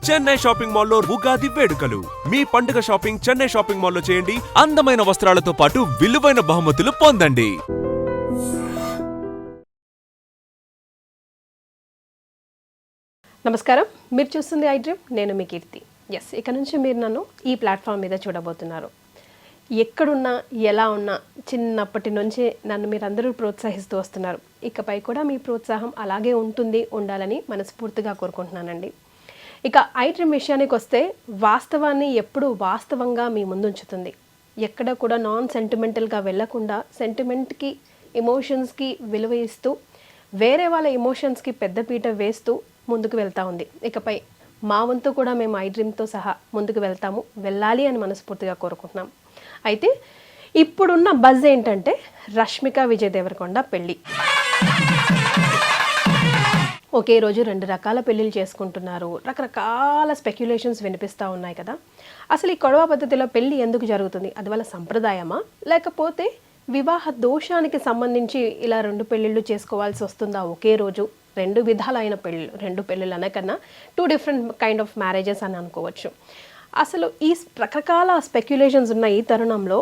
Chennai shopping మాల్లో ఉగాది వేడుకలు. మీ పండుగ షాపింగ్ చెన్నై షాపింగ్ మాల్లో చేయండి. అందమైన వస్త్రాలతో పాటు విలువైన బహుమతులు పొందండి. నమస్కారం, మీరు చూస్తుంది ఐ డ్రీమ్. నేను మీ కీర్తి. ఇక నుంచి మీరు నన్ను ఈ ప్లాట్ఫామ్ మీద చూడబోతున్నారు. ఎక్కడున్నా ఎలా ఉన్నా చిన్నప్పటి నుంచి నన్ను మీరందరూ ప్రోత్సహిస్తూ వస్తున్నారు. ఇకపై కూడా మీ ప్రోత్సాహం అలాగే ఉండాలని మనస్ఫూర్తిగా కోరుకుంటున్నానండి. ఇక ఐ డ్రీమ్ విషయానికి వస్తే వాస్తవాన్ని ఎప్పుడూ వాస్తవంగా మీ ముందుంచుతుంది. ఎక్కడ కూడా నాన్ సెంటిమెంటల్గా వెళ్లకుండా సెంటిమెంట్కి, ఎమోషన్స్కి విలువ ఇస్తూ వేరే వాళ్ళ ఎమోషన్స్కి పెద్దపీట వేస్తూ ముందుకు వెళ్తూ ఉంది. ఇకపై మా వంతు కూడా మేము ఐ డ్రీమ్తో సహా ముందుకు వెళ్ళాలి అని మనస్ఫూర్తిగా కోరుకుంటున్నాం. అయితే ఇప్పుడున్న బజ్ ఏంటంటే రష్మిక విజయ్ దేవరకొండ పెళ్ళి. ఒకే రోజు 2 రకాల పెళ్ళిళ్ళు చేసుకుంటున్నారు. రకరకాల స్పెక్యులేషన్స్ వినిపిస్తూ ఉన్నాయి కదా. అసలు ఈ కొడవ పద్ధతిలో పెళ్ళి ఎందుకు జరుగుతుంది? అది వాళ్ళ సంప్రదాయమా, లేకపోతే వివాహ దోషానికి సంబంధించి ఇలా 2 పెళ్ళిళ్ళు చేసుకోవాల్సి వస్తుందా ఒకే రోజు? 2 విధాలైన పెళ్ళిళ్ళు, 2 పెళ్ళిళ్ళు అనకన్నా 2 డిఫరెంట్ కైండ్ ఆఫ్ మ్యారేజెస్ అని అనుకోవచ్చు. అసలు ఈ రకరకాల స్పెక్యులేషన్స్ ఉన్న ఈ తరుణంలో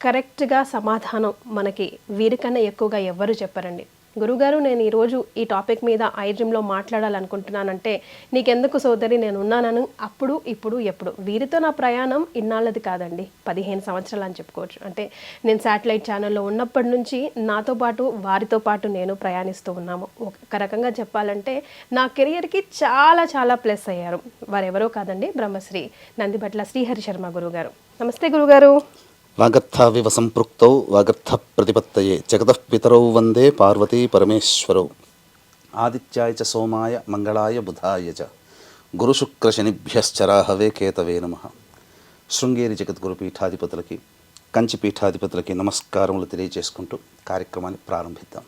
కరెక్ట్గా సమాధానం మనకి వీరికన్నా ఎక్కువగా ఎవ్వరూ చెప్పరండి. గురుగారు, నేను ఈరోజు ఈ టాపిక్ మీద ఐ డ్రీమ్లో మాట్లాడాలనుకుంటున్నానంటే నీకెందుకు సోదరి, నేను ఉన్నానని అప్పుడు ఇప్పుడు ఎప్పుడు. వీరితో నా ప్రయాణం ఇన్నాళ్ళది కాదండి, 15 సంవత్సరాలు అని చెప్పుకోవచ్చు. అంటే నేను శాటిలైట్ ఛానల్లో ఉన్నప్పటి నుంచి నాతో పాటు వారితో పాటు నేను ప్రయాణిస్తూ ఉన్నాము. ఒక రకంగా చెప్పాలంటే నా కెరియర్కి చాలా చాలా ప్లస్ అయ్యారు. వారెవరో కాదండి, బ్రహ్మశ్రీ నందిబట్ల శ్రీహరి శర్మ గురుగారు. నమస్తే గురుగారు. వాగర్థావివ సంపృక్తౌ వాగర్థ ప్రతిపత్తయే జగతః పితరౌ వందే పార్వతీ పరమేశ్వరౌ ఆదిత్యాయ చ సోమాయ మంగళాయ బుధాయ చ గురుశుక్రశనిభ్యశ్చరాహవే కేతవే నమః. శృంగేరి జగద్గురు పీఠాధిపతులకి, కంచి పీఠాధిపతులకి నమస్కారములు తెలియజేసుకుంటూ కార్యక్రమాన్ని ప్రారంభిద్దాం.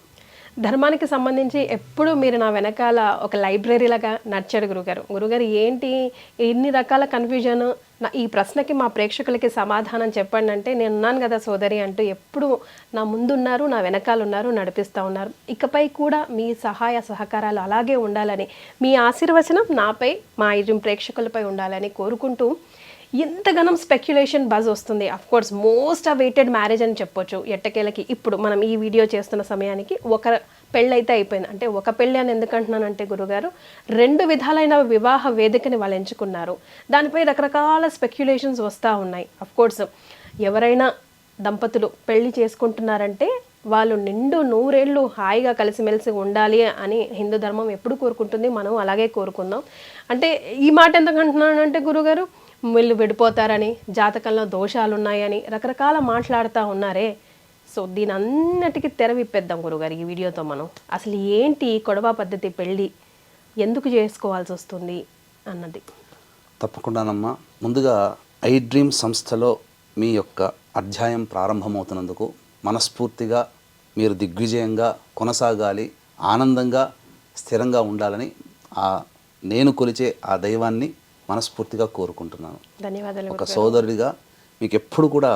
ధర్మానికి సంబంధించి ఎప్పుడు మీరు నా వెనకాల ఒక లైబ్రరీలాగా నడిచాడు గురుగారు. ఏంటి ఇన్ని రకాల కన్ఫ్యూజన్? ఈ ప్రశ్నకి మా ప్రేక్షకులకి సమాధానం చెప్పండి అంటే నేను ఉన్నాను కదా సోదరి అంటూ ఎప్పుడు నా ముందున్నారు, నా వెనకాల ఉన్నారు, నడిపిస్తూ ఉన్నారు. ఇకపై కూడా మీ సహాయ సహకారాలు అలాగే ఉండాలని, మీ ఆశీర్వచనం నాపై, మా ఐ డ్రీమ్ ప్రేక్షకులపై ఉండాలని కోరుకుంటూ ఎంతగానో స్పెక్యులేషన్ బజ్ వస్తుంది. Of course most awaited marriage అని చెప్పొచ్చు ఎట్టకేలకి. ఇప్పుడు మనం ఈ వీడియో చేస్తున్న సమయానికి ఒక పెళ్ళి అయితే అయిపోయింది. అంటే ఒక పెళ్ళి అని ఎందుకంటున్నానంటే గురుగారు, 2 విధాలైన వివాహ వేదికని వాళ్ళు ఎంచుకున్నారు. దానిపై రకరకాల స్పెక్యులేషన్స్ వస్తూ ఉన్నాయి. అఫ్ కోర్స్ ఎవరైనా దంపతులు పెళ్లి చేసుకుంటున్నారంటే వాళ్ళు నిండు 100 ఏళ్ళు హాయిగా కలిసిమెలిసి ఉండాలి అని హిందూ ధర్మం ఎప్పుడు కోరుకుంటుంది. మనం అలాగే కోరుకుందాం. అంటే ఈ మాట ఎందుకంటున్నానంటే గురుగారు, వీళ్ళు విడిపోతారని, జాతకంలో దోషాలు ఉన్నాయని రకరకాల మాట్లాడుతూ ఉన్నారే. సో దీని అన్నిటికీ తెర విప్పేద్దాం గురుగారు ఈ వీడియోతో. మనం అసలు ఏంటి కొడవ పద్ధతి పెళ్ళి, ఎందుకు చేసుకోవాల్సి వస్తుంది అన్నది. తప్పకుండానమ్మా. ముందుగా ఐ డ్రీమ్ సంస్థలో మీ యొక్క అధ్యాయం ప్రారంభమవుతున్నందుకు మనస్ఫూర్తిగా మీరు దిగ్విజయంగా కొనసాగాలి, ఆనందంగా స్థిరంగా ఉండాలని నేను కొలిచే ఆ దైవాన్ని మనస్ఫూర్తిగా కోరుకుంటున్నాను. ధన్యవాదాలు. ఒక సోదరుడిగా మీకు ఎప్పుడు కూడా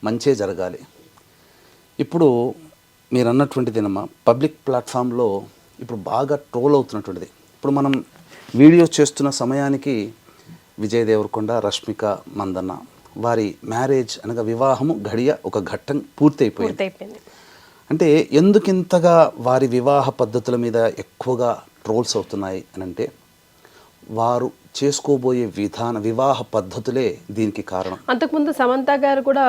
మంచే జరగాలి. ఇప్పుడు మీరు అన్నటువంటిదేనమ్మా, పబ్లిక్ ప్లాట్ఫామ్లో ఇప్పుడు బాగా ట్రోల్ అవుతున్నటువంటిది. ఇప్పుడు మనం వీడియో చేస్తున్న సమయానికి విజయ్ దేవరకొండ, రష్మిక మందన్న వారి మ్యారేజ్ అనగా వివాహము ఒక ఘట్టం పూర్తయిపోయింది. అంటే ఎందుకింతగా వారి వివాహ పద్ధతుల మీద ఎక్కువగా ట్రోల్స్ అవుతున్నాయి అని అంటే వారు చేసుకోబోయే వివాహ పద్ధతులే దీనికి కారణం. అంతకుముందు సమంత గారు కూడా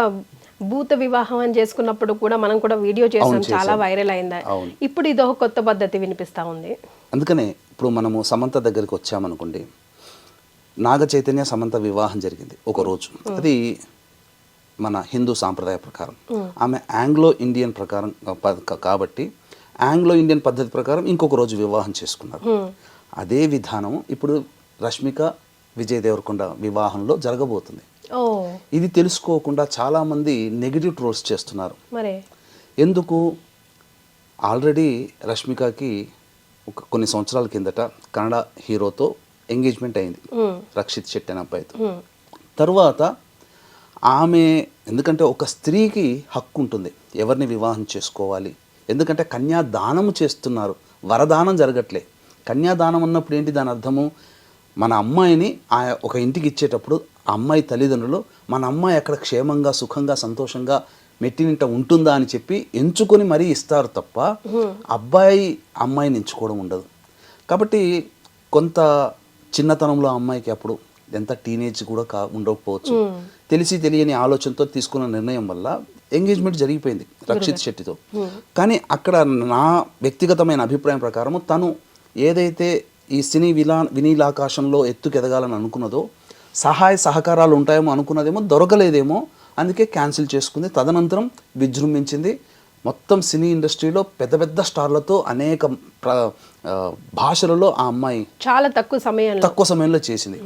భూత వివాహం అని చేసుకున్నప్పుడు కూడా మనం కూడా వీడియో చేసాం, చాలా వైరల్ అయింది. ఇప్పుడు ఇదో కొత్త పద్ధతి వినిపిస్తా ఉంది. అందుకనే ఇప్పుడు మనము సమంత దగ్గరికి వచ్చామనుకోండి, నాగ చైతన్య సమంత వివాహం జరిగింది ఒక రోజు. అది మన హిందూ సాంప్రదాయ ప్రకారం. ఆమె ఆంగ్లో ఇండియన్ ప్రకారం కాబట్టి ఆంగ్లో ఇండియన్ పద్ధతి ప్రకారం ఇంకొక రోజు వివాహం చేసుకున్నారు. అదే విధానం ఇప్పుడు రష్మిక విజయ్ దేవరకొండ వివాహంలో జరగబోతుంది. ఇది తెలుసుకోకుండా చాలామంది నెగిటివ్ ట్రోల్స్ చేస్తున్నారు. ఎందుకు? ఆల్రెడీ రష్మికకి కొన్ని సంవత్సరాల కిందట కన్నడ హీరోతో ఎంగేజ్మెంట్ అయింది, రక్షిత్ శెట్టి అనే అబ్బాయితో. తర్వాత ఆమె, ఎందుకంటే ఒక స్త్రీకి హక్కు ఉంటుంది ఎవరిని వివాహం చేసుకోవాలి. ఎందుకంటే కన్యాదానం చేస్తున్నారు, వరదానం జరగట్లే. కన్యాదానం అన్నప్పుడు ఏంటి దాని అర్థము? మన అమ్మాయిని ఒక ఇంటికి ఇచ్చేటప్పుడు ఆ అమ్మాయి తల్లిదండ్రులు మన అమ్మాయి అక్కడ క్షేమంగా సుఖంగా సంతోషంగా మెట్టినింట ఉంటుందా అని చెప్పి ఎంచుకొని మరీ ఇస్తారు తప్ప అబ్బాయి అమ్మాయిని ఎంచుకోవడం ఉండదు. కాబట్టి కొంత చిన్నతనంలో అమ్మాయికి అప్పుడు ఎంత టీనేజ్ కూడా ఉండకపోవచ్చు, తెలిసి తెలియని ఆలోచనతో తీసుకున్న నిర్ణయం వల్ల ఎంగేజ్మెంట్ జరిగిపోయింది రక్షిత్ శెట్టితో. కానీ అక్కడ నా వ్యక్తిగతమైన అభిప్రాయం ప్రకారం తను ఏదైతే ఈ సినీ వినీలాకాశంలో ఎత్తుకెదగాలని అనుకున్నదో సహాయ సహకారాలు ఉంటాయేమో అనుకున్నదేమో దొరకలేదేమో, అందుకే క్యాన్సిల్ చేసుకుంది. తదనంతరం విజృంభించింది. మొత్తం సినీ ఇండస్ట్రీలో పెద్ద పెద్ద స్టార్లతో అనేక భాషలలో ఆ అమ్మాయి చాలా తక్కువ సమయంలో చేసింది.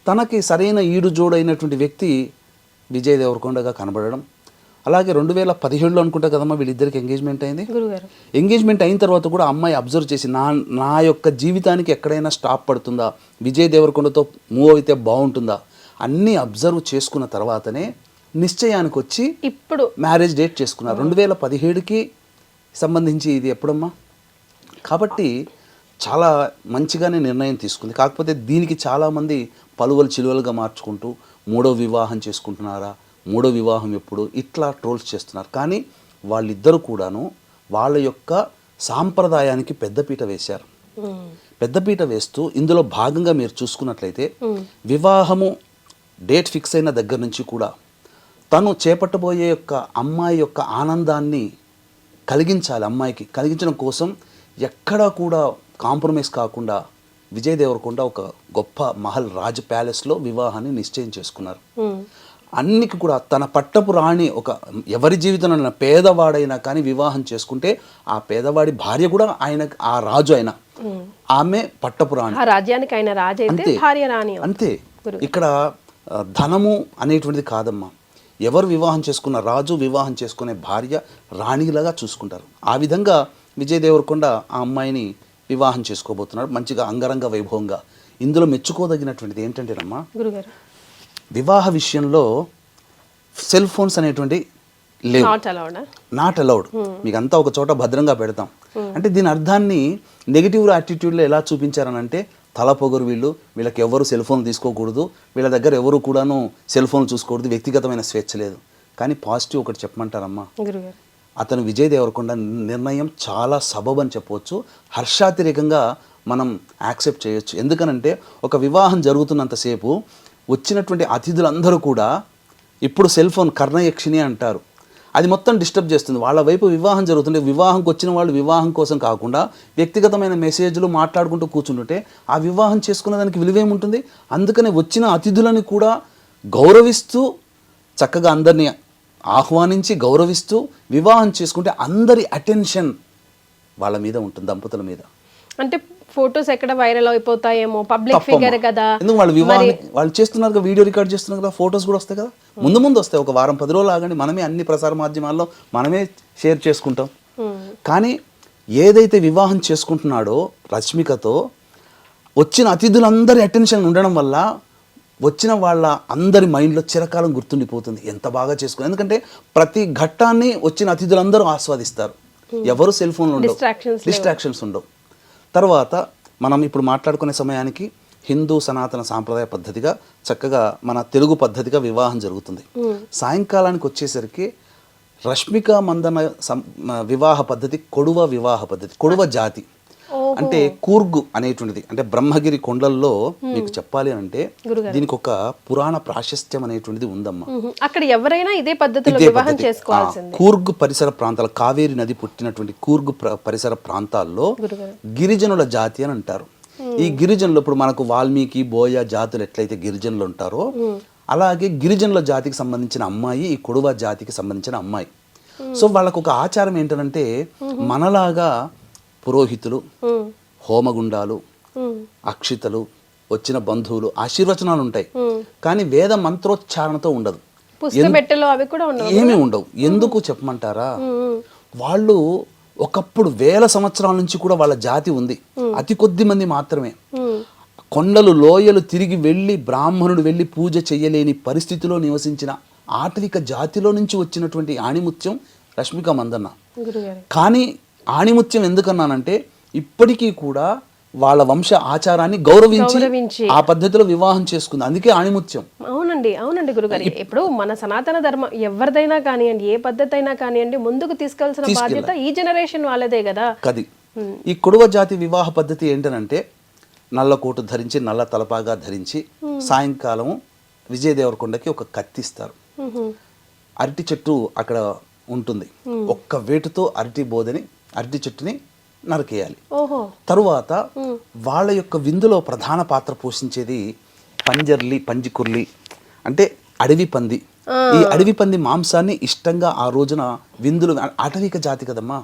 తనకి సరైన ఈడు జోడైనటువంటి వ్యక్తి విజయ్ దేవరకొండగా కనబడడం. అలాగే 2017లో అనుకుంటా కదమ్మా వీళ్ళిద్దరికి ఎంగేజ్మెంట్ అయింది. ఎంగేజ్మెంట్ అయిన తర్వాత కూడా అమ్మాయి అబ్జర్వ్ చేసి నా యొక్క జీవితానికి ఎక్కడైనా స్టాప్ పడుతుందా, విజయ్ దేవరకొండతో మూవ్ అయితే బాగుంటుందా అన్నీ అబ్జర్వ్ చేసుకున్న తర్వాతనే నిశ్చయానికి వచ్చి ఇప్పుడు మ్యారేజ్ డేట్ చేసుకున్నారు. 2017కి సంబంధించి ఇది ఎప్పుడమ్మా. కాబట్టి చాలా మంచిగానే నిర్ణయం తీసుకుంది. కాకపోతే దీనికి చాలామంది పలువలు చిలువలుగా మార్చుకుంటూ మూడో వివాహం చేసుకుంటున్నారా, మూడో వివాహం ఎప్పుడు, ఇట్లా ట్రోల్స్ చేస్తున్నారు. కానీ వాళ్ళిద్దరూ కూడాను వాళ్ళ యొక్క సాంప్రదాయానికి పెద్దపీట వేశారు. పెద్దపీట వేస్తూ ఇందులో భాగంగా మీరు చూసుకున్నట్లయితే వివాహము డేట్ ఫిక్స్ అయిన దగ్గర నుంచి కూడా తను చేపట్టబోయే యొక్క అమ్మాయి యొక్క ఆనందాన్ని కలిగించాలి, అమ్మాయికి కలిగించడం కోసం ఎక్కడా కూడా కాంప్రమైజ్ కాకుండా విజయ్ దేవరకొండ ఒక గొప్ప మహల్ రాజ్ ప్యాలెస్లో వివాహాన్ని నిశ్చయం చేసుకున్నారు. అన్నికి కూడా తన పట్టపు రాణి ఒక ఎవరి జీవితంలో పేదవాడైనా కానీ వివాహం చేసుకుంటే ఆ పేదవాడి భార్య కూడా ఆయన ఆ రాజు అయినా ఆమె పట్టపు రాణి, రాజ్యానికి ఆయన రాజు అయితే భార్య రాణి అంతే. ఇక్కడ ధనము అనేటువంటిది కాదమ్మా. ఎవరు వివాహం చేసుకున్న రాజు వివాహం చేసుకునే భార్య రాణిలాగా చూసుకుంటారు. ఆ విధంగా విజయ్ దేవరకొండ ఆ అమ్మాయిని వివాహం చేసుకోబోతున్నాడు మంచిగా అంగరంగ వైభవంగా. ఇందులో మెచ్చుకోదగినటువంటిది ఏంటంటేనమ్మా, వివాహ విషయంలో సెల్ ఫోన్స్ అనేటువంటి లేవు, నాట్ అలౌడ్. మీకు అంతా ఒక చోట భద్రంగా పెడతాం అంటే దీని అర్థాన్ని నెగిటివ్ యాటిట్యూడ్లో ఎలా చూపించారనంటే తల పొగరు, వీళ్ళకి ఎవరు సెల్ ఫోన్ తీసుకోకూడదు, వీళ్ళ దగ్గర ఎవరు కూడాను సెల్ ఫోన్ చూసుకోకూడదు, వ్యక్తిగతమైన స్వేచ్ఛ లేదు. కానీ పాజిటివ్ ఒకటి చెప్పమంటారమ్మా, అతను విజయ్ దేవరకొండ నిర్ణయం చాలా సబబ్ అని చెప్పవచ్చు, హర్షాతిరేకంగా మనం యాక్సెప్ట్ చేయొచ్చు. ఎందుకనంటే ఒక వివాహం జరుగుతున్నంతసేపు వచ్చినటువంటి అతిథులందరూ కూడా ఇప్పుడు సెల్ ఫోన్ కర్ణయక్షిణి అంటారు, అది మొత్తం డిస్టర్బ్ చేస్తుంది. వాళ్ళ వైపు వివాహం జరుగుతుంటే వివాహంకి వచ్చిన వాళ్ళు వివాహం కోసం కాకుండా వ్యక్తిగతమైన మెసేజ్లు మాట్లాడుకుంటూ కూర్చుంటుంటే ఆ వివాహం చేసుకునే దానికి విలువేముంటుంది. అందుకనే వచ్చిన అతిథులను కూడా గౌరవిస్తూ చక్కగా అందరినీ ఆహ్వానించి గౌరవిస్తూ వివాహం చేసుకుంటే అందరి అటెన్షన్ వాళ్ళ మీద ఉంటుంది, దంపతుల మీద. అంటే ఫొటోస్ ఎక్కడ వైరల్ అయిపోతాయేమో, పబ్లిక్ ఫిగర్ కదా, ఎందుకు వాళ్ళు వివాహం వాళ్ళు చేస్తున్నారు కదా, వీడియో రికార్డ్ చేస్తున్నారు కదా, ఫొటోస్ కూడా వస్తాయి కదా, ముందు వస్తాయి. ఒక వారం 10 రోజులు ఆగండి, మనమే అన్ని ప్రసార మాధ్యమాల్లో మనమే షేర్ చేసుకుంటాం. కానీ ఏదైతే వివాహం చేసుకుంటున్నాడో రష్మికతో వచ్చిన అతిథులందరి అటెన్షన్ ఉండడం వల్ల వచ్చిన వాళ్ళ అందరి మైండ్లో చిరకాలం గుర్తుండిపోతుంది ఎంత బాగా చేసుకుని. ఎందుకంటే ప్రతి ఘట్టాన్ని వచ్చిన అతిథులందరూ ఆస్వాదిస్తారు, ఎవరు సెల్ ఫోన్లో ఉండవు, డిస్ట్రాక్షన్స్ ఉండవు. తర్వాత మనం ఇప్పుడు మాట్లాడుకునే సమయానికి హిందూ సనాతన సాంప్రదాయ పద్ధతిగా చక్కగా మన తెలుగు పద్ధతిగా వివాహం జరుగుతుంది. సాయంకాలానికి వచ్చేసరికి రష్మిక మందన వివాహ పద్ధతి కొడువ వివాహ పద్ధతి, కొడువ జాతి అంటే కూర్గు అనేటువంటిది. అంటే బ్రహ్మగిరి కొండల్లో మీకు చెప్పాలి అంటే దీనికి ఒక పురాణ ప్రాశస్త్యం అనేటువంటిది ఉందమ్మా. అక్కడ ఎవరైనా ఇదే పద్ధతిలో వివాహం చేసుకోవాల్సిందే. కూర్గు పరిసర ప్రాంతాలు, కావేరి నది పుట్టినటువంటి కూర్గు పరిసర ప్రాంతాల్లో గిరిజనుల జాతి అని అంటారు. ఈ గిరిజనులు ఇప్పుడు మనకు వాల్మీకి బోయ జాతులు ఎట్లయితే గిరిజనులు ఉంటారో అలాగే గిరిజనుల జాతికి సంబంధించిన అమ్మాయి ఈ కొడువ జాతికి సంబంధించిన అమ్మాయి. సో వాళ్ళకు ఒక ఆచారం ఏంటంటే మనలాగా పురోహితులు, హోమగుండాలు, అక్షితలు, వచ్చిన బంధువులు ఆశీర్వచనాలు ఉంటాయి, కానీ వేద మంత్రోచ్చారణతో ఉండదు, ఏమీ ఉండవు. ఎందుకు చెప్పమంటారా, వాళ్ళు ఒకప్పుడు 1000 సంవత్సరాల నుంచి కూడా వాళ్ళ జాతి ఉంది, అతి కొద్ది మంది మాత్రమే. కొండలు లోయలు తిరిగి వెళ్ళి బ్రాహ్మణుడు వెళ్ళి పూజ చేయలేని పరిస్థితిలో నివసించిన ఆటవిక జాతిలో నుంచి వచ్చినటువంటి ఆణిముత్యం రష్మిక మందన్న. కానీ ఆణిముత్యం ఎందుకన్నానంటే ఇప్పటికీ కూడా వాళ్ళ వంశ ఆచారాన్ని గౌరవించి ఆ పద్ధతిలో వివాహం చేసుకుంది. అందుకే ఆణిముత్యం. అవునండి గురుగారు. ఇప్పుడు మన సనాతన ధర్మం ఎవరిదైనా కానివ్వండి, ఏ పద్ధతి అయినా కానివ్వండి, ముందుకు తీసుకెళ్లాల్సిన బాధ్యత ఈ జనరేషన్ వాళ్ళదే కదా. కది ఈ కొడవ జాతి వివాహ పద్ధతి ఏంటనంటే నల్ల కోటు ధరించి నల్ల తలపాగా ధరించి సాయంకాలం విజయ దేవరకొండకి ఒక కత్తిస్తారు. అరటి చెట్టు అక్కడ ఉంటుంది. ఒక్క వేటుతో అరటి చెట్టుని నరికేయాలి. తరువాత వాళ్ళ యొక్క విందులో ప్రధాన పాత్ర పోషించేది పంజికుర్లి అంటే అడవి పంది. ఈ అడవి పంది మాంసాన్ని ఇష్టంగా ఆ రోజున విందులు, ఆటవిక జాతి కదమ్మా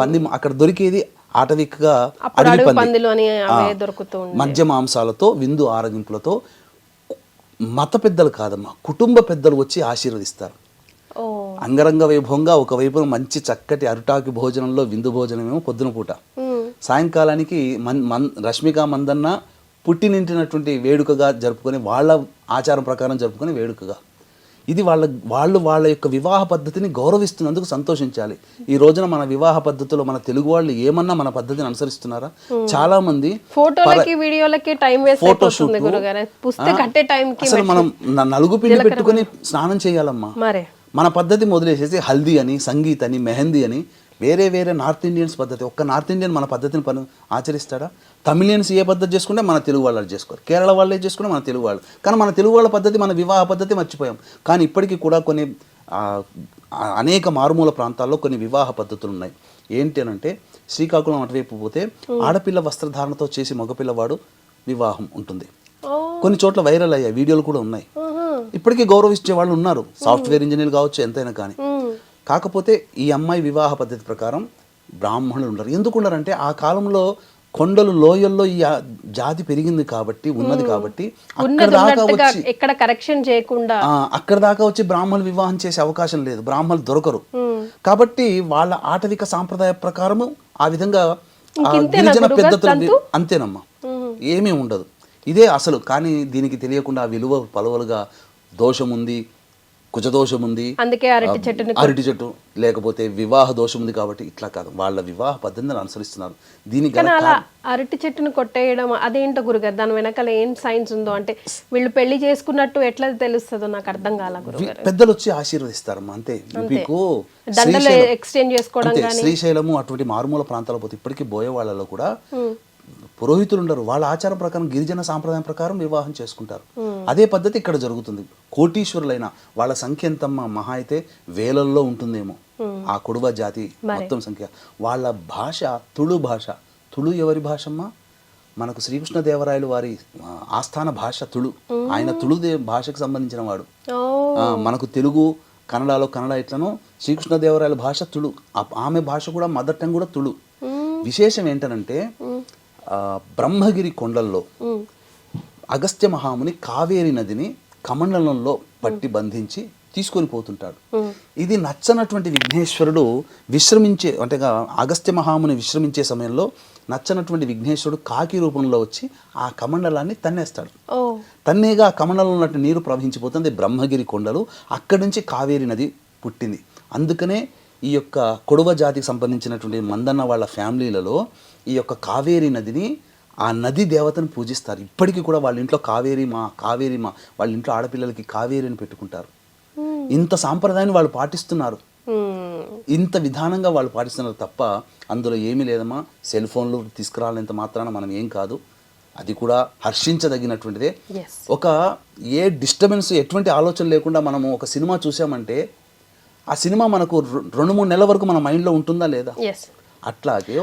పంది, అక్కడ దొరికేది ఆటవికగా అడవి పంది. మధ్య మాంసాలతో విందు ఆరగింపులతో మత పెద్దలు కాదమ్మా, కుటుంబ పెద్దలు వచ్చి ఆశీర్వదిస్తారు. అంగరంగ వైభవంగా ఒకవైపున మంచి చక్కటి అరుటాకి భోజనంలో విందు భోజనమేమో పొద్దున పూట, సాయంకాలానికి రష్మిక మందన్న పుట్టినింటినటువంటి వేడుకగా జరుపుకొని వాళ్ళ ఆచారం ప్రకారం జరుపుకొని వేడుకగా. ఇది వాళ్ళ యొక్క వివాహ పద్ధతిని గౌరవిస్తున్నందుకు సంతోషించాలి. ఈ రోజున మన వివాహ పద్ధతిలో మన తెలుగు వాళ్ళు ఏమన్నా మన పద్ధతిని అనుసరిస్తున్నారా? చాలా మంది అసలు మనం నలుగు పిండి పెట్టుకుని స్నానం చేయాలమ్మా. మన పద్ధతి మొదలేసేసి హల్దీ అని, సంగీత్ అని, మెహందీ అని, వేరే నార్త్ ఇండియన్స్ పద్ధతి. ఒక్క నార్త్ ఇండియన్ మన పద్ధతిని ఆచరిస్తాడా? తమిళియన్స్ ఏ పద్ధతి చేసుకుంటే మన తెలుగు వాళ్ళు చేసుకోరు, కేరళ వాళ్ళే చేసుకుంటే మన తెలుగు వాళ్ళు. కానీ మన తెలుగు వాళ్ళ పద్ధతి, మన వివాహ పద్ధతి మర్చిపోయాం. కానీ ఇప్పటికీ కూడా కొన్ని అనేక మారుమూల ప్రాంతాల్లో కొన్ని వివాహ పద్ధతులు ఉన్నాయి. ఏంటి అని అంటే, శ్రీకాకుళం అటువైపు పోతే ఆడపిల్ల వస్త్రధారణతో చేసి మగపిల్లవాడు వివాహం ఉంటుంది. కొన్ని చోట్ల వైరల్ అయ్యాయి, వీడియోలు కూడా ఉన్నాయి. ఇప్పటికీ గౌరవించే వాళ్ళు ఉన్నారు, సాఫ్ట్వేర్ ఇంజనీర్ కావచ్చు, ఎంతైనా కానీ. కాకపోతే ఈ అమ్మాయి వివాహ పద్ధతి ప్రకారం బ్రాహ్మణులు ఉండరు. ఎందుకు ఉండరంటే, ఆ కాలంలో కొండలు లోయల్లో ఈ జాతి పెరిగింది కాబట్టి, ఉన్నది కాబట్టి అక్కడ దాకా వచ్చి బ్రాహ్మణులు వివాహం చేసే అవకాశం లేదు, బ్రాహ్మణులు దొరకరు. కాబట్టి వాళ్ళ ఆటవిక సాంప్రదాయ ప్రకారము ఆ విధంగా గిరిజన పెద్దతులు అంతేనమ్మా, ఏమీ ఉండదు. ఇదే అసలు. కానీ దీనికి తెలియకుండా విలువ పలువలుగా దోషం ఉంది, కుజదోషం ఉంది, అందుకే అరటి చెట్టు, లేకపోతే వివాహ దోషం ఉంది కాబట్టి ఇట్లా కాదు, వాళ్ళ వివాహ పద్ధతిని అనుసరిస్తున్నారు. దీనికి అరటి చెట్టును కొట్టేయడం అదేంటో గురుగారు, దాని వెనకాల ఏం సైన్స్ ఉందో, అంటే వీళ్ళు పెళ్లి చేసుకున్నట్టు ఎట్లా తెలుస్తుందో నాకు అర్థం కాల గురుగారు. పెద్దలు వచ్చి ఆశీర్వదిస్తారమ్మా, అంతే. మీకు ఎక్స్చేంజ్ చేసుకోవడం, శ్రీశైలము అటువంటి మారుమూల ప్రాంతాల పోతే ఇప్పటికీ బోయే వాళ్ళలో కూడా పురోహితులు ఉండరు. వాళ్ళ ఆచారం ప్రకారం, గిరిజన సాంప్రదాయం ప్రకారం వివాహం చేసుకుంటారు. అదే పద్ధతి ఇక్కడ జరుగుతుంది. కోటీశ్వరులైన వాళ్ళ సంఖ్య ఎంతమ్మా, మహా అయితే వేలల్లో ఉంటుందేమో ఆ కొడువ జాతి మొత్తం సంఖ్య. వాళ్ళ భాష తుళు భాష. తుళు ఎవరి భాషమ్మా? మనకు శ్రీకృష్ణదేవరాయలు వారి ఆస్థాన భాష తుళు. ఆయన తుళు భాషకు సంబంధించిన వాడు. మనకు తెలుగు, కన్నడలో కన్నడ ఎట్లనో శ్రీకృష్ణదేవరాయల భాష తుళు. ఆమె భాష కూడా మదర్ టంగ్ కూడా తుళు. విశేషం ఏంటనంటే, బ్రహ్మగిరి కొండల్లో అగస్త్య మహాముని కావేరి నదిని కమండలంలో పట్టి బంధించి తీసుకొని పోతుంటాడు. ఇది నచ్చనటువంటి విఘ్నేశ్వరుడు విశ్రమించే, అంటే అగస్త్య మహాముని విశ్రమించే సమయంలో నచ్చనటువంటి విఘ్నేశ్వరుడు కాకి రూపంలో వచ్చి ఆ కమండలాన్ని తన్నేస్తాడు. తన్నేగా ఆ కమండలంలో ఉన్నట్టు నీరు ప్రవహించిపోతుంది బ్రహ్మగిరి కొండలు. అక్కడి నుంచి కావేరి నది పుట్టింది. అందుకనే ఈ యొక్క కొడవ జాతికి సంబంధించినటువంటి మందన్న వాళ్ళ ఫ్యామిలీలలో ఈ యొక్క కావేరి నదిని, ఆ నది దేవతను పూజిస్తారు. ఇప్పటికీ కూడా వాళ్ళ ఇంట్లో కావేరి మా వాళ్ళ ఇంట్లో ఆడపిల్లలకి కావేరి అని పెట్టుకుంటారు. ఇంత సాంప్రదాయాన్ని వాళ్ళు పాటిస్తున్నారు, ఇంత విధానంగా వాళ్ళు పాటిస్తున్నారు తప్ప అందులో ఏమీ లేదమ్మా. సెల్ ఫోన్లు తీసుకురాలేంత మాత్రాన మనం ఏం కాదు. అది కూడా హర్షించదగినటువంటిదే. ఒక ఏ డిస్టర్బెన్స్, ఎటువంటి ఆలోచన లేకుండా మనము ఒక సినిమా చూసామంటే ఆ సినిమా మనకు 2-3 నెలల వరకు మన మైండ్లో ఉంటుందా లేదా? అట్లాగే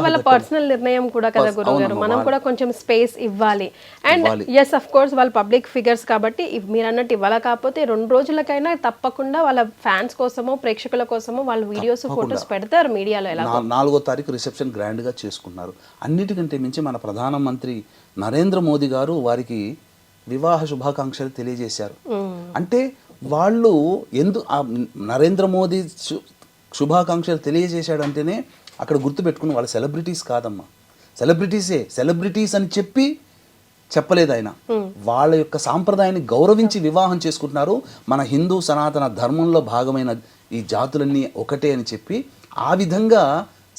వాళ్ళ పర్సనల్ నిర్ణయం కూడా కదా గురుగారు, మనం కూడా కొంచెం స్పేస్ ఇవ్వాలి. అండ్ ఎస్ అఫ్ కోర్స్ వాళ్ళు పబ్లిక్ ఫిగర్స్ కాబట్టి మీరు అన్నట్టు ఇవ్వాలి. కాకపోతే 2 రోజులకైనా తప్పకుండా వాళ్ళ ఫ్యాన్స్ కోసమో, ప్రేక్షకుల కోసమో వాళ్ళు వీడియోస్, ఫొటోస్ పెడతారు మీడియాలో. ఎలా 4వ తారీఖు రిసెప్షన్ గ్రాండ్ గా చేసుకున్నారు. అన్నిటికంటే మించి మన ప్రధానమంత్రి నరేంద్ర మోదీ గారు వారికి వివాహ శుభాకాంక్షలు తెలియజేశారు. అంటే వాళ్ళు నరేంద్ర మోదీ శుభాకాంక్షలు తెలియజేశాడంటేనే అక్కడ గుర్తుపెట్టుకుని వాళ్ళ సెలబ్రిటీస్ కాదమ్మా, సెలబ్రిటీస్ అని చెప్పలేదు ఆయన. వాళ్ళ యొక్క సాంప్రదాయాన్ని గౌరవించి వివాహం చేసుకుంటున్నారు. మన హిందూ సనాతన ధర్మంలో భాగమైన ఈ జాతులన్నీ ఒకటే అని చెప్పి ఆ విధంగా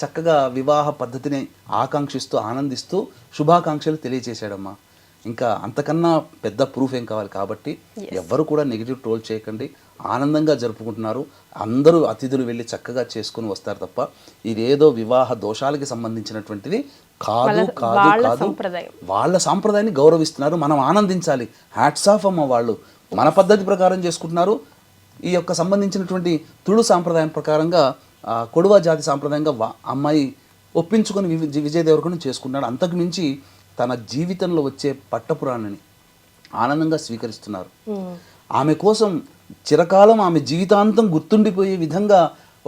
చక్కగా వివాహ పద్ధతిని ఆకాంక్షిస్తూ ఆనందిస్తూ శుభాకాంక్షలు తెలియజేశాడమ్మా. ఇంకా అంతకన్నా పెద్ద ప్రూఫ్ ఏం కావాలి. కాబట్టి ఎవ్వరు కూడా నెగిటివ్ ట్రోల్ చేయకండి, ఆనందంగా జరుపుకుంటున్నారు. అందరూ అతిథులు వెళ్ళి చక్కగా చేసుకుని వస్తారు తప్ప ఇదేదో వివాహ దోషాలకి సంబంధించినటువంటిది కాదు కాదు కాదు. వాళ్ళ సాంప్రదాయాన్ని గౌరవిస్తున్నారు, మనం ఆనందించాలి. హ్యాట్స్ ఆఫ్ అమ్మ, వాళ్ళు మన పద్ధతి ప్రకారం చేసుకుంటున్నారు. ఈ యొక్క సంబంధించినటువంటి తుళు సాంప్రదాయం ప్రకారంగా కొడువా జాతి సాంప్రదాయంగా అమ్మాయి ఒప్పించుకొని విజయ్ దేవరకొండ చేసుకున్నాడు. అంతకు మించి తన జీవితంలో వచ్చే పట్టపురాణిని ఆనందంగా స్వీకరిస్తున్నారు. ఆమె కోసం చిరకాలం ఆమె జీవితాంతం గుర్తుండిపోయే విధంగా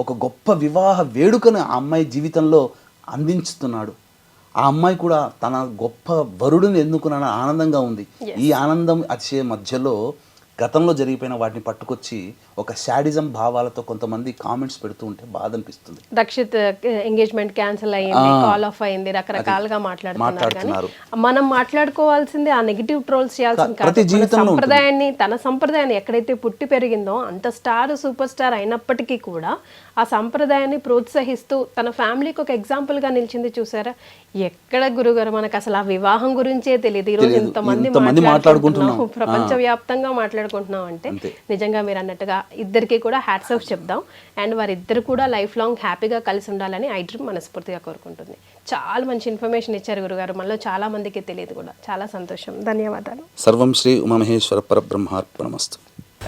ఒక గొప్ప వివాహ వేడుకను ఆ అమ్మాయి జీవితంలో అందించుతున్నాడు. ఆ అమ్మాయి కూడా తన గొప్ప వరుడిని ఎన్నుకున్న ఆనందంగా ఉంది. ఈ ఆనందం అతిశయ మధ్యలో గతంలో జరిగిపోయిన వాటిని పట్టుకొచ్చి ఒక శాడిజం భావాలతో కొంతమంది కామెంట్స్ పెడుతూ ఉంటే బాధ అనిపిస్తుంది. రక్షిత్ ఎంగేజ్మెంట్ క్యాన్సిల్ అయ్యింది, కాల్ ఆఫ్ అయింది, రకరకాలుగా మాట్లాడుతున్నారు. మనం మాట్లాడుకోవాల్సింది ఆ నెగిటివ్ ట్రోల్స్ చేయాల్సింది సంప్రదాయాన్ని, తన సంప్రదాయాన్ని ఎక్కడైతే పుట్టి పెరిగిందో అంత స్టార్ సూపర్ స్టార్ అయినప్పటికీ కూడా ఆ సంప్రదాయాన్ని ప్రోత్సహిస్తూ తన ఫ్యామిలీకి ఒక ఎగ్జాంపుల్ గా నిలిచింది. చూసారా, ఎక్కడ గురుగారు మనకు అసలు ఆ వివాహం గురించే తెలియదు. ఈరోజు ఇంతమంది మాట్లాడుకుంటున్నాం, ప్రపంచవ్యాప్తంగా మాట్లాడుకుంటున్నాం అంటే నిజంగా మీరు అన్నట్టుగా ఇద్దరికి కూడా హ్యాట్స్ ఆఫ్ చెప్దాం. అండ్ వారిద్దరు కూడా లైఫ్ లాంగ్ హ్యాపీగా కలిసి ఉండాలని ఐ డ్రీమ్ మనస్ఫూర్తిగా కోరుకుంటుంది. చాలా మంచి ఇన్ఫర్మేషన్ ఇచ్చారు గురుగారు, మనలో చాలా మందికి తెలియదు కూడా. చాలా సంతోషం, ధన్యవాదాలు. సర్వం Shri Umamaheshwara పరబ్రహ్మార్పణమస్తు.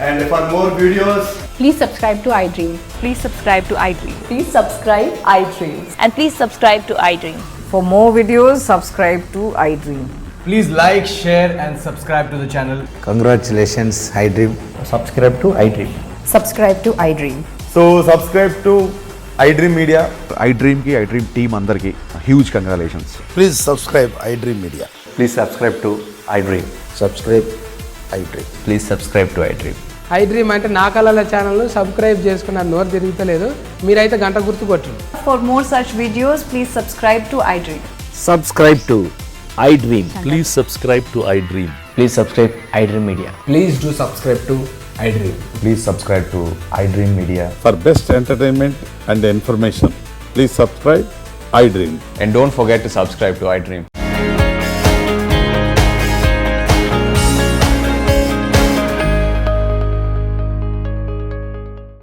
And for more videos, please subscribe to iDream. Please subscribe to iDream. Please subscribe iDream. And please subscribe to iDream. For more videos, subscribe to iDream. please like, share and subscribe to the channel. Congratulations, iDream. Subscribe to iDream. Subscribe to iDream. So subscribe to iDream Media. iDream team andarki huge congratulations. Please subscribe iDream Media. Please subscribe to iDream. Subscribe iDream. Please subscribe to iDream. iDream అంటే నా కళల ఛానల్ను subscribe చేసుకున్న నోరు తిరుగుతలేదు, మీరైతే గంట గుర్తు కొట్టండి. For more such videos, please subscribe to iDream. Subscribe to iDream. Please subscribe to iDream. Please subscribe iDream Media. Please do subscribe to iDream. Please subscribe to iDream Media. For best entertainment and information, please subscribe iDream. And don't forget to subscribe to iDream.